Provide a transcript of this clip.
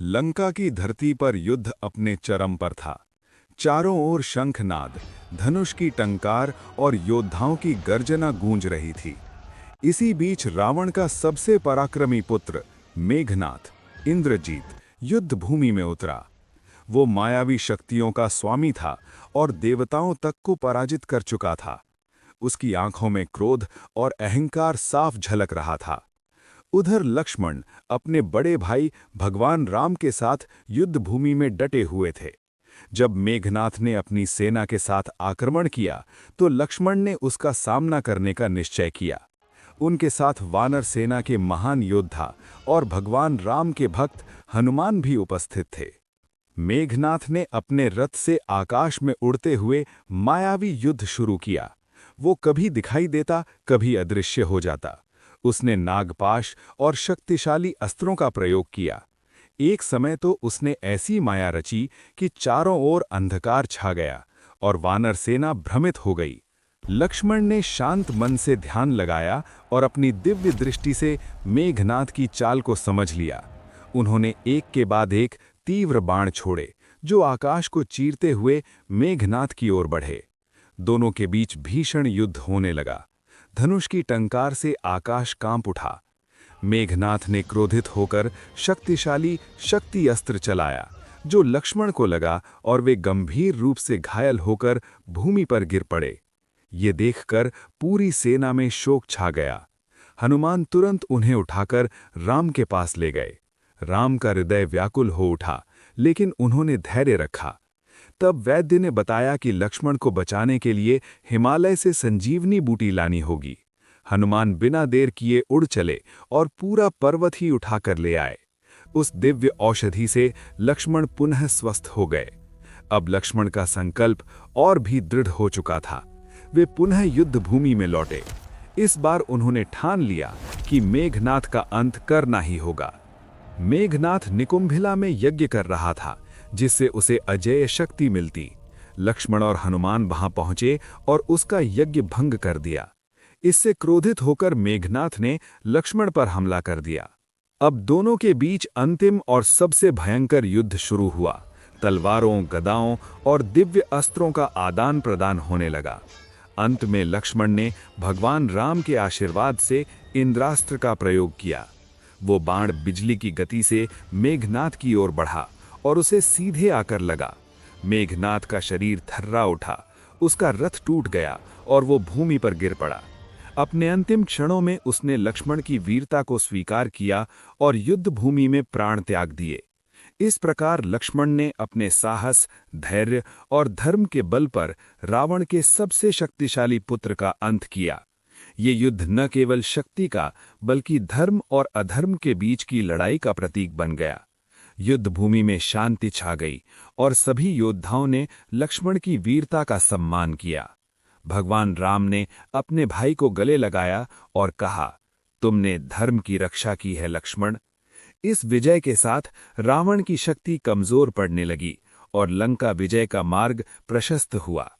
लंका की धरती पर युद्ध अपने चरम पर था। चारों ओर शंखनाद, धनुष की टंकार और योद्धाओं की गर्जना गूंज रही थी। इसी बीच रावण का सबसे पराक्रमी पुत्र मेघनाथ, इंद्रजीत, युद्ध भूमि में उतरा। वो मायावी शक्तियों का स्वामी था और देवताओं तक को पराजित कर चुका था। उसकी आंखों में क्रोध और अहंकार साफ झलक रहा था। उधर लक्ष्मण अपने बड़े भाई भगवान राम के साथ युद्ध भूमि में डटे हुए थे। जब मेघनाथ ने अपनी सेना के साथ आक्रमण किया तो लक्ष्मण ने उसका सामना करने का निश्चय किया। उनके साथ वानर सेना के महान योद्धा और भगवान राम के भक्त हनुमान भी उपस्थित थे। मेघनाथ ने अपने रथ से आकाश में उड़ते हुए मायावी युद्ध शुरू किया। वो कभी दिखाई देता, कभी अदृश्य हो जाता। उसने नागपाश और शक्तिशाली अस्त्रों का प्रयोग किया। एक समय तो उसने ऐसी माया रची कि चारों ओर अंधकार छा गया और वानर सेना भ्रमित हो गई। लक्ष्मण ने शांत मन से ध्यान लगाया और अपनी दिव्य दृष्टि से मेघनाथ की चाल को समझ लिया। उन्होंने एक के बाद एक तीव्र बाण छोड़े, जो आकाश को चीरते हुए मेघनाथ की ओर बढ़े। दोनों के बीच भीषण युद्ध होने लगा। धनुष की टंकार से आकाश कांप उठा। मेघनाथ ने क्रोधित होकर शक्तिशाली शक्ति अस्त्र चलाया, जो लक्ष्मण को लगा और वे गंभीर रूप से घायल होकर भूमि पर गिर पड़े। ये देखकर पूरी सेना में शोक छा गया। हनुमान तुरंत उन्हें उठाकर राम के पास ले गए। राम का हृदय व्याकुल हो उठा, लेकिन उन्होंने धैर्य रखा। तब वैद्य ने बताया कि लक्ष्मण को बचाने के लिए हिमालय से संजीवनी बूटी लानी होगी। हनुमान बिना देर किए उड़ चले और पूरा पर्वत ही उठाकर ले आए। उस दिव्य औषधि से लक्ष्मण पुनः स्वस्थ हो गए। अब लक्ष्मण का संकल्प और भी दृढ़ हो चुका था। वे पुनः युद्ध भूमि में लौटे। इस बार उन्होंने ठान लिया कि मेघनाथ का अंत करना ही होगा। मेघनाथ निकुंभिला में यज्ञ कर रहा था, जिससे उसे अजेय शक्ति मिलती। लक्ष्मण और हनुमान वहां पहुंचे और उसका यज्ञ भंग कर दिया। इससे क्रोधित होकर मेघनाथ ने लक्ष्मण पर हमला कर दिया। अब दोनों के बीच अंतिम और सबसे भयंकर युद्ध शुरू हुआ। तलवारों, गदाओं और दिव्य अस्त्रों का आदान प्रदान होने लगा। अंत में लक्ष्मण ने भगवान राम के आशीर्वाद से इंद्रास्त्र का प्रयोग किया। वो बाण बिजली की गति से मेघनाथ की ओर बढ़ा और उसे सीधे आकर लगा। मेघनाथ का शरीर थर्रा उठा, उसका रथ टूट गया और वो भूमि पर गिर पड़ा। अपने अंतिम क्षणों में उसने लक्ष्मण की वीरता को स्वीकार किया और युद्ध भूमि में प्राण त्याग दिए। इस प्रकार लक्ष्मण ने अपने साहस, धैर्य और धर्म के बल पर रावण के सबसे शक्तिशाली पुत्र का अंत किया। ये युद्ध न केवल शक्ति का, बल्कि धर्म और अधर्म के बीच की लड़ाई का प्रतीक बन गया। युद्ध भूमि में शांति छा गई और सभी योद्धाओं ने लक्ष्मण की वीरता का सम्मान किया। भगवान राम ने अपने भाई को गले लगाया और कहा, तुमने धर्म की रक्षा की है लक्ष्मण। इस विजय के साथ रावण की शक्ति कमजोर पड़ने लगी और लंका विजय का मार्ग प्रशस्त हुआ।